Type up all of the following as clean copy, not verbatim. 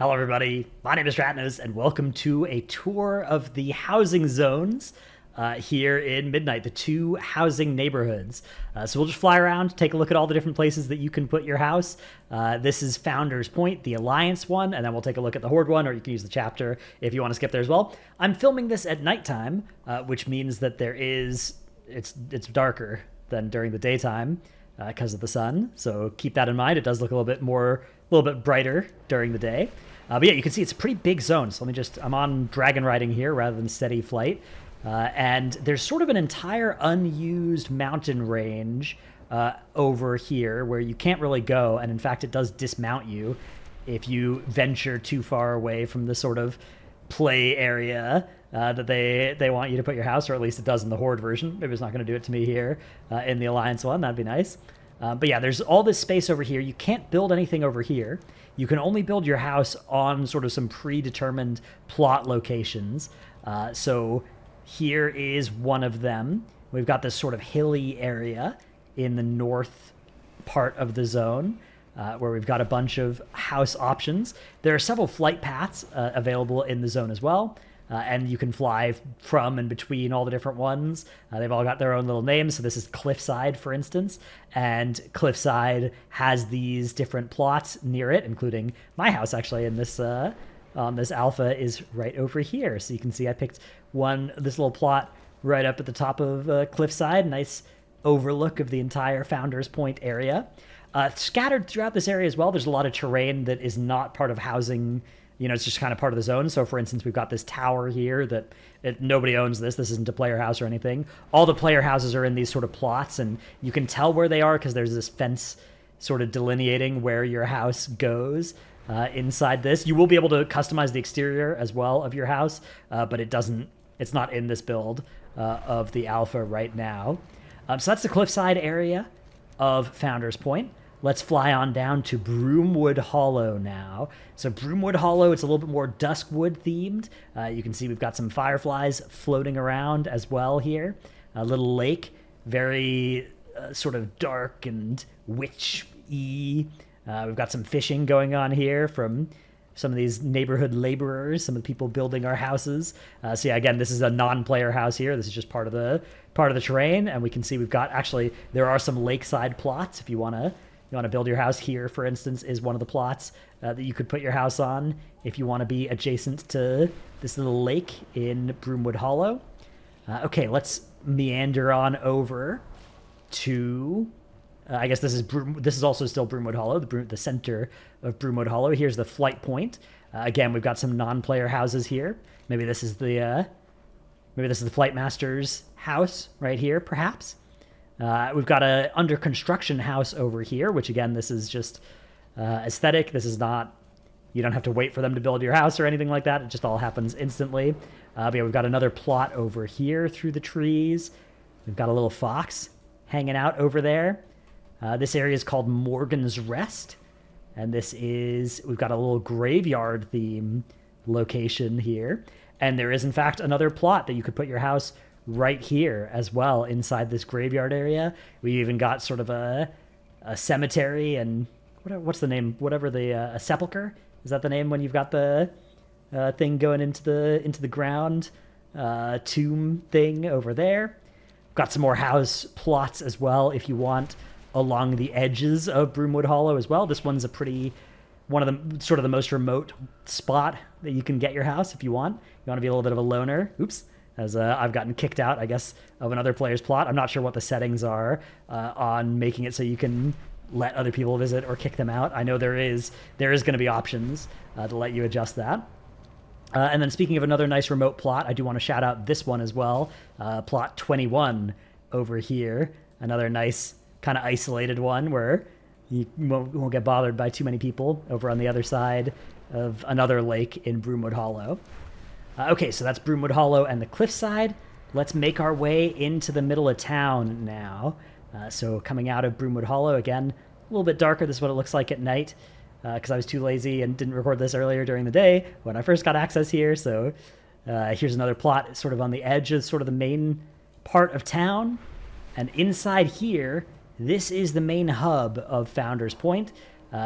Hello everybody, my name is Ratnos and welcome to a tour of the housing zones here in Midnight, the two housing neighborhoods. So we'll just fly around, take a look at all the different places that you can put your house. This is Founders Point, the Alliance one, and then we'll take a look at the Horde one, or you can use the chapter if you want to skip there as well. I'm filming this at nighttime, which means that it's darker than during the daytime because of the sun. So keep that in mind. It does look a little bit brighter during the day. But yeah, you can see it's a pretty big zone. So I'm on dragon riding here rather than steady flight. And there's sort of an entire unused mountain range over here where you can't really go. And in fact, it does dismount you if you venture too far away from the sort of play area that they want you to put your house, or at least it does in the Horde version. Maybe it's not going to do it to me here in the Alliance one. That'd be nice. But yeah, there's all this space over here. You can't build anything over here. You can only build your house on sort of some predetermined plot locations. So here is one of them. We've got this sort of hilly area in the north part of the zone where we've got a bunch of house options. There are several flight paths available in the zone as well. And you can fly from and between all the different ones. They've all got their own little names. So this is Cliffside, for instance. And Cliffside has these different plots near it, including my house, actually, in this this alpha is right over here. So you can see I picked this little plot right up at the top of Cliffside. Nice overlook of the entire Founders Point area. Scattered throughout this area as well, there's a lot of terrain that is not part of housing. It's just kind of part of the zone. So, for instance, we've got this tower here that nobody owns this. This isn't a player house or anything. All the player houses are in these sort of plots, and you can tell where they are because there's this fence sort of delineating where your house goes inside this. You will be able to customize the exterior as well of your house, but it's not in this build of the alpha right now. So that's the Cliffside area of Founders Point. Let's fly on down to Broomwood Hollow now. So Broomwood Hollow, it's a little bit more Duskwood themed. You can see we've got some fireflies floating around as well here. A little lake, very sort of dark and witch-y. We've got some fishing going on here from some of these neighborhood laborers, some of the people building our houses. So yeah, again, this is a non-player house here. This is just part of the terrain, and we can see there are some lakeside plots if you want to build your house here, for instance, is one of the plots that you could put your house on if you want to be adjacent to this little lake in Broomwood Hollow. Okay, let's meander on over to, I guess this is also still Broomwood Hollow, the center of Broomwood Hollow. Here's the flight point. Again, we've got some non-player houses here. Maybe this is the Flight Master's house right here, perhaps. We've got a under construction house over here, which again, this is just aesthetic. This is not, you don't have to wait for them to build your house or anything like that. It just all happens instantly. But yeah, we've got another plot over here through the trees. We've got a little fox hanging out over there. This area is called Morgan's Rest. And we've got a little graveyard theme location here. And there is in fact another plot that you could put your house right here as well inside this graveyard area. We even got sort of a cemetery and what's the name? A sepulcher? Is that the name when you've got the thing going into the ground? Tomb thing over there. Got some more house plots as well if you want along the edges of Broomwood Hollow as well. This one's one of the sort of the most remote spot that you can get your house if you want. You want to be a little bit of a loner. Oops. As I've gotten kicked out, I guess, of another player's plot. I'm not sure what the settings are on making it so you can let other people visit or kick them out. I know there is going to be options to let you adjust that. And then speaking of another nice remote plot, I do want to shout out this one as well. Plot 21 over here. Another nice kind of isolated one where you won't get bothered by too many people over on the other side of another lake in Broomwood Hollow. Okay, so that's Broomwood Hollow and the Cliffside. Let's make our way into the middle of town now. So coming out of Broomwood Hollow, again, a little bit darker. This is what it looks like at night because I was too lazy and didn't record this earlier during the day when I first got access here. So here's another plot sort of on the edge of sort of the main part of town. And inside here, this is the main hub of Founders Point.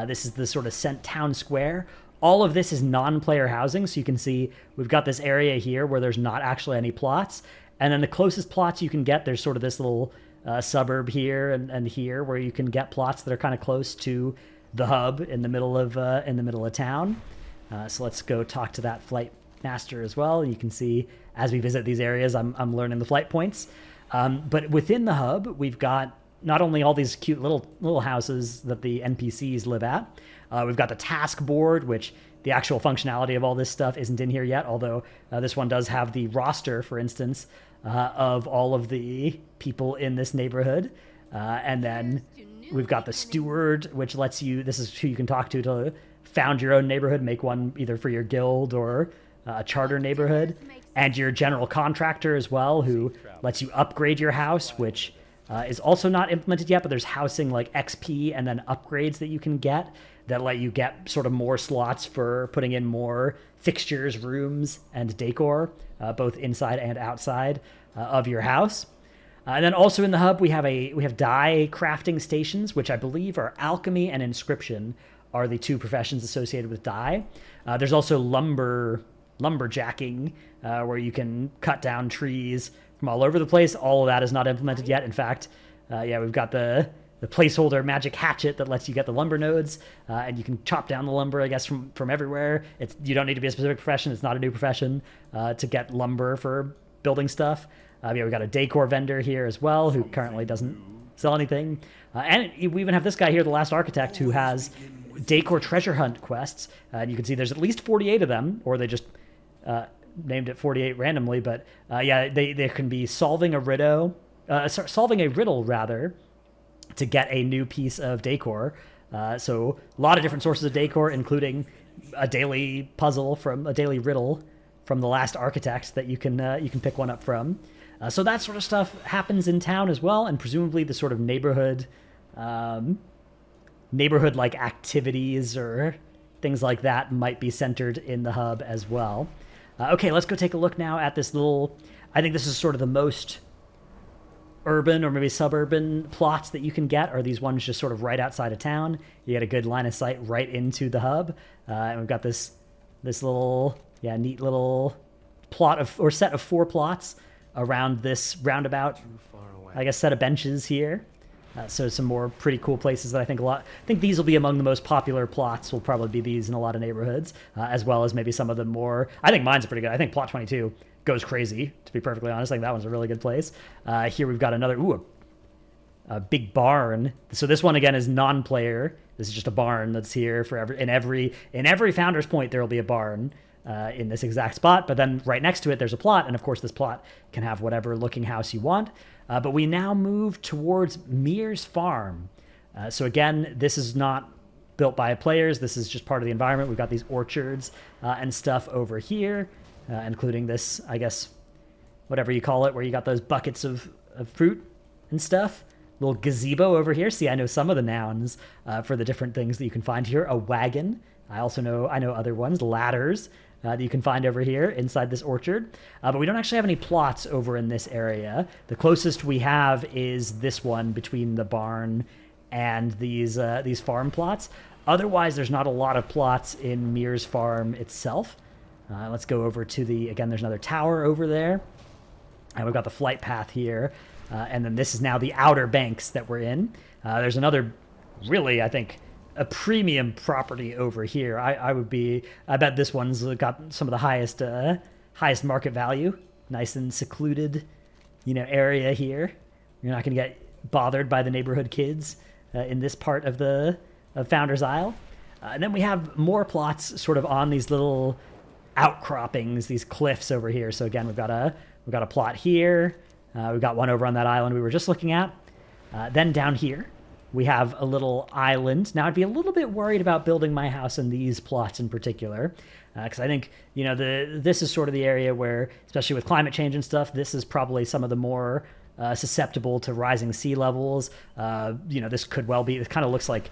This is the sort of town square. All of this is non-player housing, so you can see we've got this area here where there's not actually any plots, and then the closest plots you can get, there's sort of this little suburb here and here where you can get plots that are kind of close to the hub in the middle of town. So let's go talk to that flight master as well. You can see as we visit these areas, I'm learning the flight points. But within the hub, we've got not only all these cute little houses that the NPCs live at, we've got the task board, which the actual functionality of all this stuff isn't in here yet, although this one does have the roster, for instance, of all of the people in this neighborhood. And then we've got the steward, which lets you, this is who you can talk to found your own neighborhood, make one either for your guild or a charter neighborhood, and your general contractor as well, who lets you upgrade your house, which is also not implemented yet, but there's housing like XP and then upgrades that you can get that let you get sort of more slots for putting in more fixtures, rooms, and decor, both inside and outside of your house. And then also in the hub, we have dye crafting stations, which I believe are alchemy and inscription are the two professions associated with dye. There's also lumberjacking, where you can cut down trees from all over the place. All of that is not implemented yet. In fact, we've got the placeholder magic hatchet that lets you get the lumber nodes, and you can chop down the lumber, I guess, from everywhere. You don't need to be a specific profession. It's not a new profession to get lumber for building stuff. We've got a decor vendor here as well, who currently doesn't sell anything. And we even have this guy here, the last architect, who has decor treasure hunt quests. And you can see there's at least 48 of them, or they just named it 48 randomly. But they can be solving a riddle rather, to get a new piece of decor. So a lot of different sources of decor, including a daily riddle from the last architect that you can pick one up from. So that sort of stuff happens in town as well, and presumably the sort of neighborhood-like activities or things like that might be centered in the hub as well. Okay, let's go take a look now at this little... I think this is sort of the most urban or maybe suburban plots that you can get, are these ones just sort of right outside of town. You get a good line of sight right into the hub. And we've got this little, neat little set of 4 plots around this roundabout, I guess, set of benches here. So some more pretty cool places that I think these will be among the most popular plots, will probably be these in a lot of neighborhoods, as well as maybe some of the more, I think mine's pretty good. I think plot 22 goes crazy, to be perfectly honest. I think that one's a really good place. Here we've got another, a big barn. So this one again is non-player. This is just a barn that's here for in every Founder's Point there will be a barn in this exact spot, but then right next to it there's a plot, and of course this plot can have whatever looking house you want. But we now move towards Mears Farm. So again, this is not built by players. This is just part of the environment. We've got these orchards and stuff over here, including this, I guess, whatever you call it, where you got those buckets of fruit and stuff. Little gazebo over here. See, I know some of the nouns for the different things that you can find here. A wagon. I know other ones. Ladders that you can find over here inside this orchard. But we don't actually have any plots over in this area. The closest we have is this one between the barn and these farm plots. Otherwise, there's not a lot of plots in Mears Farm itself. Let's go over to again, there's another tower over there. And we've got the flight path here. And then this is now the Outer Banks that we're in. There's another, really, I think, a premium property over here. I bet this one's got some of the highest market value. Nice and secluded, area here. You're not going to get bothered by the neighborhood kids in this part of Founder's Isle. And then we have more plots sort of on these little outcroppings, these cliffs over here. So again, we've got a plot here. We've got one over on that island we were just looking at. Then down here, we have a little island. Now, I'd be a little bit worried about building my house in these plots in particular, because I think, this is sort of the area where, especially with climate change and stuff, this is probably some of the more susceptible to rising sea levels. This could well be, it kind of looks like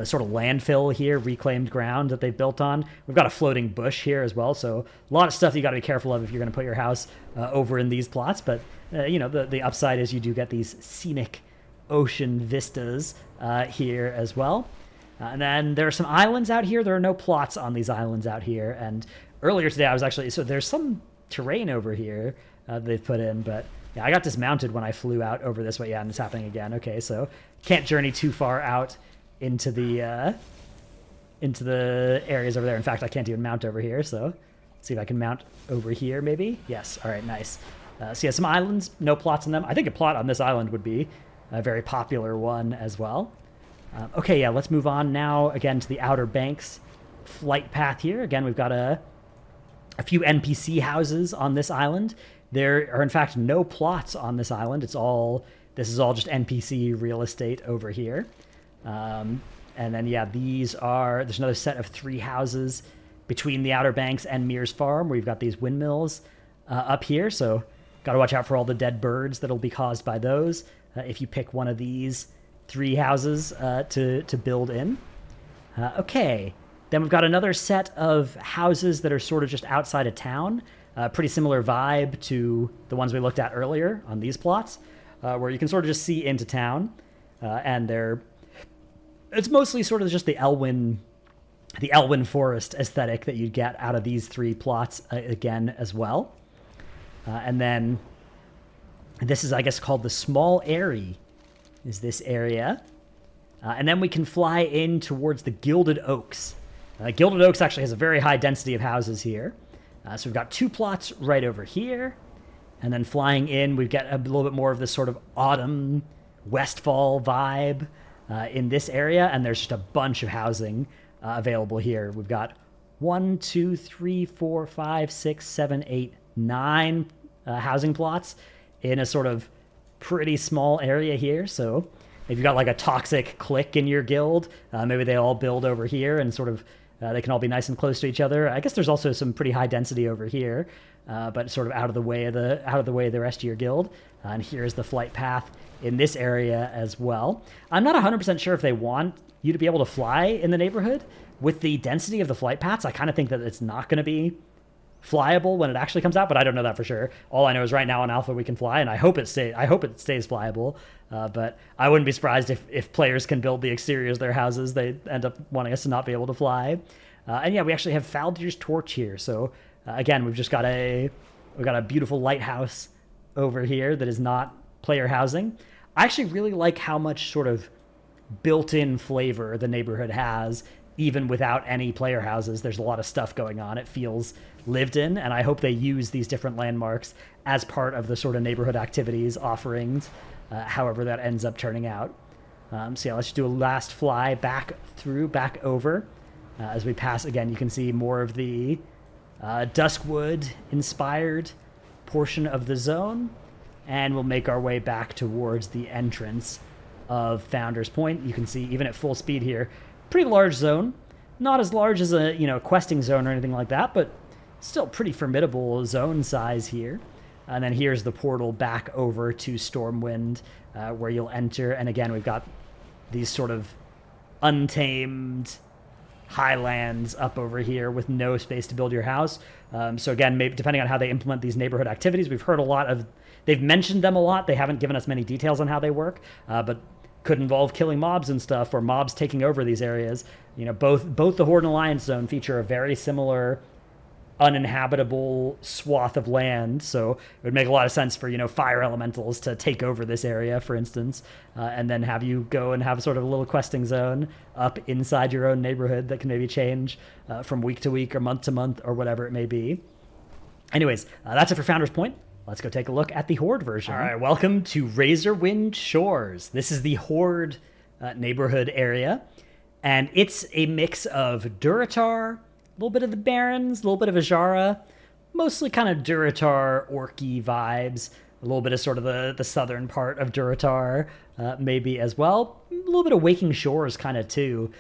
sort of landfill here, reclaimed ground that they've built on. We've got a floating bush here as well, so a lot of stuff you got to be careful of if you're going to put your house over in these plots. But the upside is you do get these scenic ocean vistas here as well. And then there are some islands out here. There are no plots on these islands out here. And earlier today, I was actually... So there's some terrain over here they've put in, but yeah, I got dismounted when I flew out over this way. Yeah, and it's happening again. Okay, so can't journey too far out into the areas over there. In fact, I can't even mount over here, so let's see if I can mount over here, maybe. Yes, all right, nice. So yeah, some islands, no plots in them. I think a plot on this island would be a very popular one as well. Okay, yeah, let's move on now, again, to the Outer Banks flight path here. Again, we've got a few NPC houses on this island. There are, in fact, no plots on this island. This is all just NPC real estate over here. And then, yeah, there's another set of 3 houses between the Outer Banks and Mears Farm, where you've got these windmills up here. So got to watch out for all the dead birds that'll be caused by those if you pick one of these 3 houses to build in. Okay, then we've got another set of houses that are sort of just outside of town. Pretty similar vibe to the ones we looked at earlier on these plots, where you can sort of just see into town, and it's mostly sort of just the Elwyn forest aesthetic that you'd get out of these 3 plots again as well. And then this is, I guess, called the Small Eyrie, is this area. And then we can fly in towards the Gilded Oaks. Gilded Oaks actually has a very high density of houses here. So we've got 2 plots right over here. And then flying in, we get a little bit more of this sort of autumn Westfall vibe in this area. And there's just a bunch of housing available here. We've got 1, 2, 3, 4, 5, 6, 7, 8, 9 housing plots in a sort of pretty small area here. So if you've got like a toxic clique in your guild, maybe they all build over here and sort of they can all be nice and close to each other. I guess there's also some pretty high density over here, but sort of out of the way of the rest of your guild. And here's the flight path in this area as well. I'm not 100% sure if they want you to be able to fly in the neighborhood. With the density of the flight paths, I kind of think that it's not going to be flyable when it actually comes out, but I don't know that for sure. All I know is right now in alpha we can fly, and I hope it stays flyable. But I wouldn't be surprised if players can build the exteriors of their houses, they end up wanting us to not be able to fly. And yeah, we actually have Faldir's Torch here. So again, we've got a beautiful lighthouse over here that is not player housing. I actually really like how much sort of built-in flavor the neighborhood has, even without any player houses. There's a lot of stuff going on. It feels lived in, and I hope they use these different landmarks as part of the sort of neighborhood activities offerings, however that ends up turning out. So yeah, let's just do a last fly back over. As we pass, again, you can see more of the Duskwood-inspired portion of the zone, and we'll make our way back towards the entrance of Founder's Point. You can see, even at full speed here, pretty large zone. Not as large as a questing zone or anything like that, but still pretty formidable zone size here. And then here's the portal back over to Stormwind, where you'll enter. And again, we've got these sort of untamed highlands up over here with no space to build your house. So again, maybe depending on how they implement these neighborhood activities, we've heard a lot of... They've mentioned them a lot. They haven't given us many details on how they work, but could involve killing mobs and stuff, or mobs taking over these areas. Both the Horde and Alliance zone feature a very similar uninhabitable swath of land, so it would make a lot of sense for fire elementals to take over this area, for instance, and then have you go and have sort of a little questing zone up inside your own neighborhood that can maybe change from week to week or month to month or whatever it may be. Anyways, that's it for Founder's Point. Let's go take a look at the Horde version. All right, welcome to Razorwind Shores. This is the Horde neighborhood area, and it's a mix of Durotar, a little bit of the Barrens, a little bit of Ajara, mostly kind of Durotar orky vibes, a little bit of sort of the southern part of Durotar maybe as well, a little bit of Waking Shores kind of too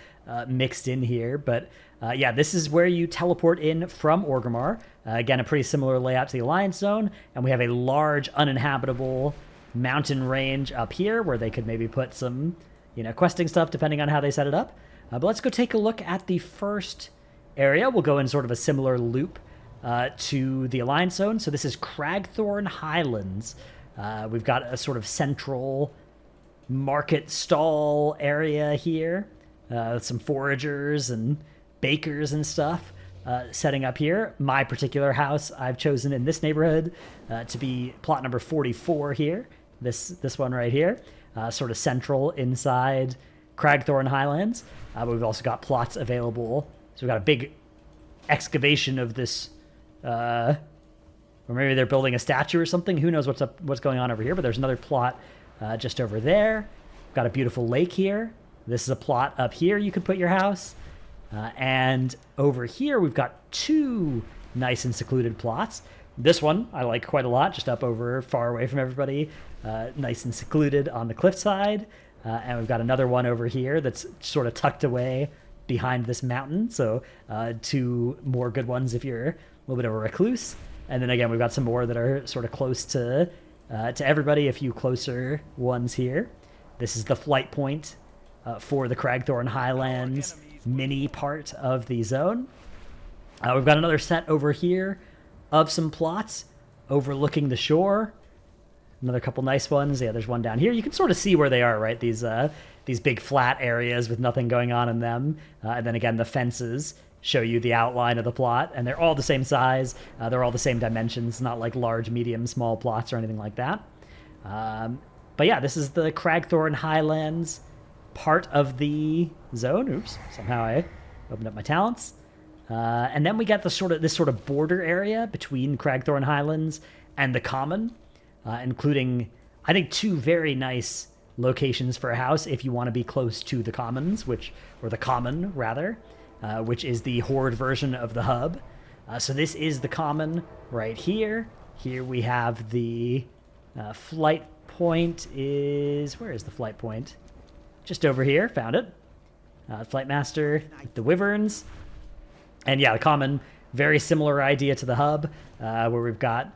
mixed in here, but yeah, this is where you teleport in from Orgrimmar. Again, a pretty similar layout to the Alliance Zone, and we have a large uninhabitable mountain range up here where they could maybe put some, questing stuff depending on how they set it up. But let's go take a look at the first area. We'll go in sort of a similar loop to the Alliance Zone. So this is Cragthorn Highlands. We've got a sort of central market stall area here. some foragers and bakers and stuff setting up here. My particular house I've chosen in this neighborhood to be plot number 44 here. This one right here, sort of central inside Cragthorn Highlands. But we've also got plots available. So we've got a big excavation of this, or maybe they're building a statue or something. Who knows what's going on over here? But there's another plot just over there. We've got a beautiful lake here. This is a plot up here you could put your house. And over here, we've got two nice and secluded plots. This one I like quite a lot, just up over far away from everybody, nice and secluded on the cliffside. And we've got another one over here that's sort of tucked away behind this mountain. So two more good ones if you're a little bit of a recluse. And then again, we've got some more that are sort of close to everybody, a few closer ones here. This is the flight point for the Cragthorn Highlands mini part of the zone. We've got another set over here of some plots overlooking the shore. Another couple nice ones. Yeah, there's one down here. You can sort of see where they are, right? These big flat areas with nothing going on in them. And then again, the fences show you the outline of the plot, and they're all the same size. They're all the same dimensions, not like large, medium, small plots or anything like that. But yeah, this is the Cragthorn Highlands part of the zone. Oops, somehow I opened up my talents. And then we got this sort of border area between Cragthorn Highlands and the Common, including, I think, two very nice locations for a house if you want to be close to the Commons, or the Common rather, which is the Horde version of the hub. So this is the Common right here. Here we have the flight point where is the flight point? Just over here, found it. Flight Master, the Wyverns. And yeah, the Common, very similar idea to the hub, where we've got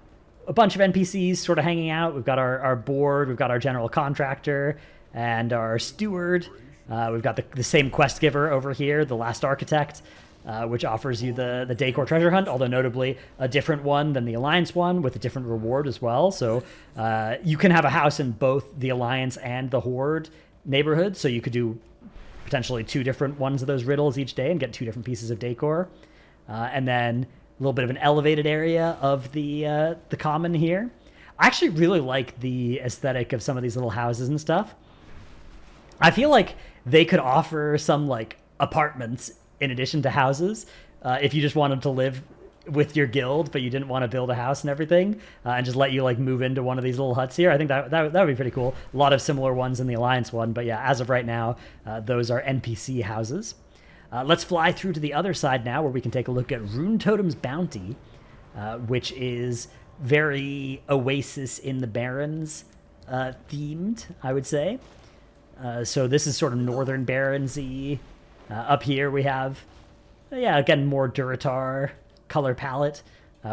a bunch of NPCs sort of hanging out. We've got our board, we've got our general contractor, and our steward. We've got the same quest giver over here, the Last Architect, which offers you the Decor Treasure Hunt, although notably a different one than the Alliance one with a different reward as well. So you can have a house in both the Alliance and the Horde neighborhood, so you could do potentially two different ones of those riddles each day and get two different pieces of decor. And then a little bit of an elevated area of the Common here. I actually really like the aesthetic of some of these little houses and stuff. I feel like they could offer some like apartments in addition to houses if you just wanted to live with your guild, but you didn't want to build a house and everything, and just let you like move into one of these little huts here. I think that would be pretty cool. A lot of similar ones in the Alliance one, but yeah, as of right now, those are NPC houses. Let's fly through to the other side now, where we can take a look at Rune Totem's Bounty, which is very Oasis in the Barrens themed, I would say. So this is sort of Northern Barrensy. Up here we have, again, more Duratar color palette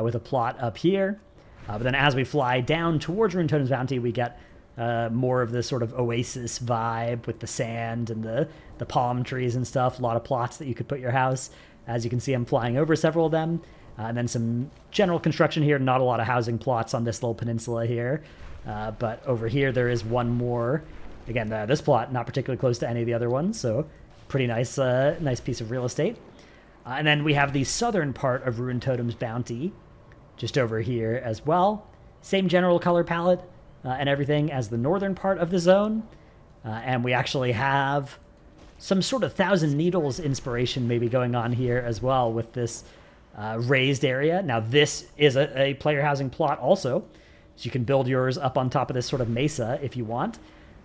with a plot up here. But then as we fly down towards Rune Totem's Bounty, we get more of this sort of Oasis vibe with the sand and the palm trees and stuff. A lot of plots that you could put your house. As you can see, I'm flying over several of them. And then some general construction here. Not a lot of housing plots on this little peninsula here. But over here, there is one more. Again, this plot, not particularly close to any of the other ones. So pretty nice, nice piece of real estate. And then we have the southern part of Rune Totem's Bounty, just over here as well. Same general color palette and everything as the northern part of the zone. And we actually have some sort of Thousand Needles inspiration maybe going on here as well with this raised area. Now this is a player housing plot also, so you can build yours up on top of this sort of mesa if you want.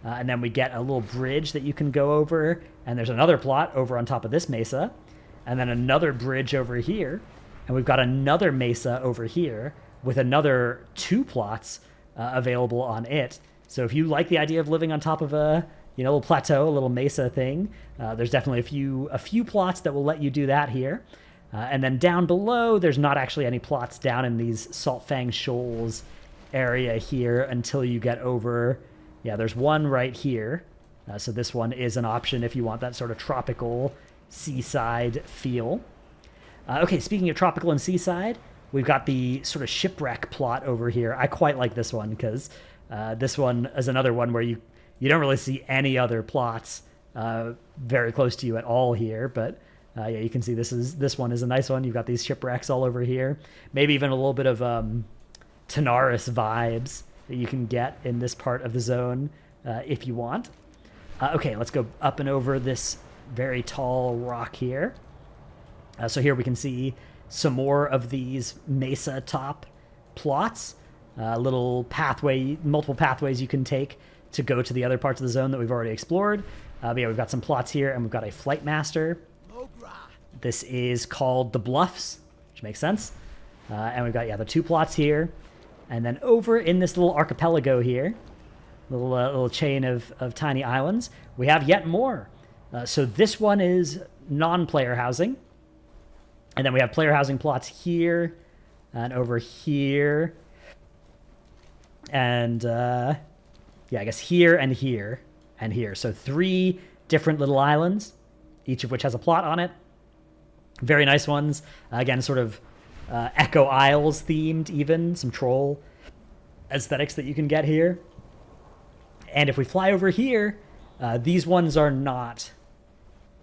And then we get a little bridge that you can go over, and there's another plot over on top of this mesa. And then another bridge over here, and we've got another mesa over here with another two plots available on it. So if you like the idea of living on top of a little plateau, a little mesa thing, there's definitely a few plots that will let you do that here. And then down below, there's not actually any plots down in these Saltfang Shoals area here until you get over. Yeah, there's one right here. So this one is an option if you want that sort of tropical seaside feel. Okay, speaking of tropical and seaside, we've got the sort of shipwreck plot over here. I quite like this one because this one is another one where you don't really see any other plots very close to you at all here, but yeah, you can see this one is a nice one. You've got these shipwrecks all over here. Maybe even a little bit of Tanaris vibes that you can get in this part of the zone if you want. Okay, let's go up and over this very tall rock here. So here we can see some more of these mesa top plots. Little pathway, multiple pathways you can take to go to the other parts of the zone that we've already explored. But yeah, we've got some plots here, and we've got a flight master. This is called the Bluffs, which makes sense. And we've got, yeah, the 2 plots here. And then over in this little archipelago here, little chain of tiny islands, we have yet more. So this one is non-player housing. And then we have player housing plots here and over here. And, yeah, I guess here and here and here. So 3 different little islands, each of which has a plot on it. Very nice ones. Again, sort of Echo Isles themed even. Some troll aesthetics that you can get here. And if we fly over here, these ones are not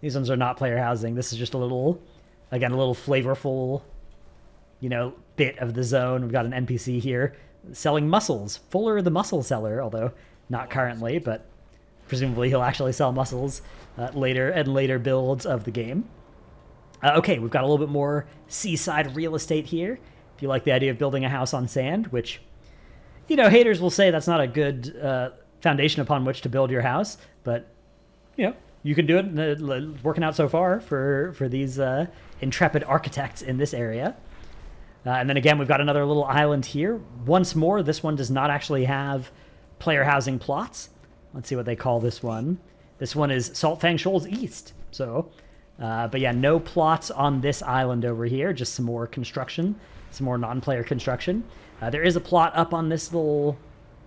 player housing. This is just a little, again, a little flavorful, bit of the zone. We've got an NPC here selling mussels. Fuller the mussel seller, although not currently, but presumably he'll actually sell mussels later builds of the game. Okay, we've got a little bit more seaside real estate here. If you like the idea of building a house on sand, which, haters will say that's not a good foundation upon which to build your house, but, you can do it. Working out so far for these intrepid architects in this area. And then again, we've got another little island here. Once more, this one does not actually have player housing plots. Let's see what they call this one. This one is Saltfang Shoals East. So, but yeah, no plots on this island over here. Just some more construction, some more non-player construction. There is a plot up on this little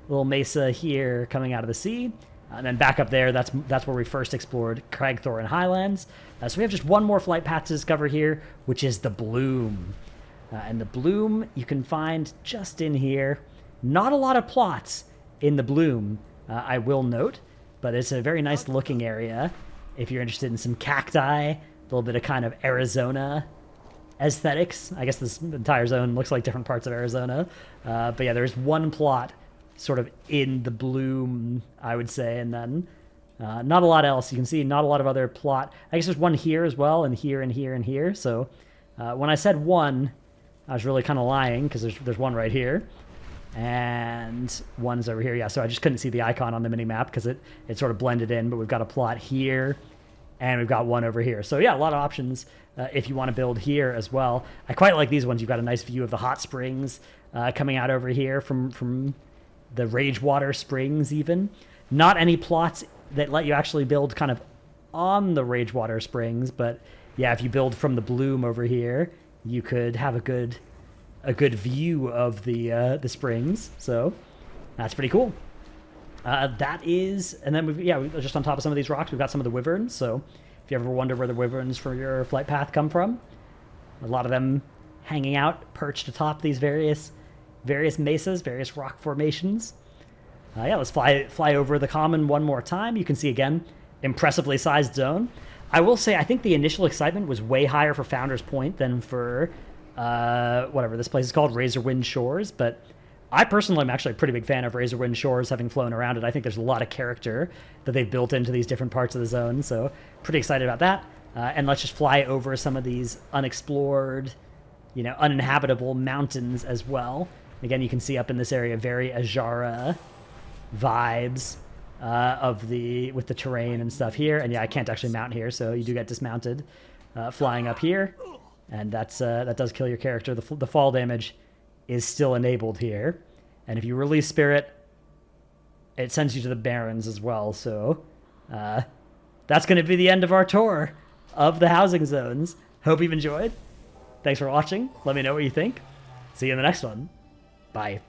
mesa here coming out of the sea. And then back up there, that's where we first explored Cragthoran Highlands. So we have just one more flight path to discover here, which is the Bloom. And the Bloom you can find just in here. Not a lot of plots in the Bloom, I will note, but it's a very nice looking area. If you're interested in some cacti, a little bit of kind of Arizona aesthetics. I guess this entire zone looks like different parts of Arizona. But yeah, there's one plot sort of in the Bloom, I would say, and then not a lot else. You can see not a lot of other plot. I guess there's one here as well, and here and here and here. So when I said one, I was really kind of lying, because there's one right here, and one's over here. Yeah, so I just couldn't see the icon on the mini-map because it sort of blended in, but we've got a plot here, and we've got one over here. So yeah, a lot of options if you want to build here as well. I quite like these ones. You've got a nice view of the hot springs coming out over here from the Ragewater Springs even. Not any plots that let you actually build kind of on the Ragewater Springs, but yeah, if you build from the Bloom over here, you could have a good view of the springs. So that's pretty cool. That is, and then we're just on top of some of these rocks, we've got some of the wyverns. So if you ever wonder where the wyverns for your flight path come from, a lot of them hanging out, perched atop these various mesas, various rock formations. Yeah, let's fly over the common one more time. You can see again, impressively sized zone. I will say, I think the initial excitement was way higher for Founders Point than for whatever this place is called, Razorwind Shores. But I personally am actually a pretty big fan of Razorwind Shores, having flown around it. I think there's a lot of character that they've built into these different parts of the zone. So pretty excited about that. And let's just fly over some of these unexplored, uninhabitable mountains as well. Again, you can see up in this area very Ajara vibes with the terrain and stuff here. And yeah, I can't actually mount here, so you do get dismounted flying up here, and that does kill your character. The fall damage is still enabled here, and if you release Spirit, it sends you to the Barrens as well. So that's going to be the end of our tour of the housing zones. Hope you've enjoyed. Thanks for watching. Let me know what you think. See you in the next one. Bye.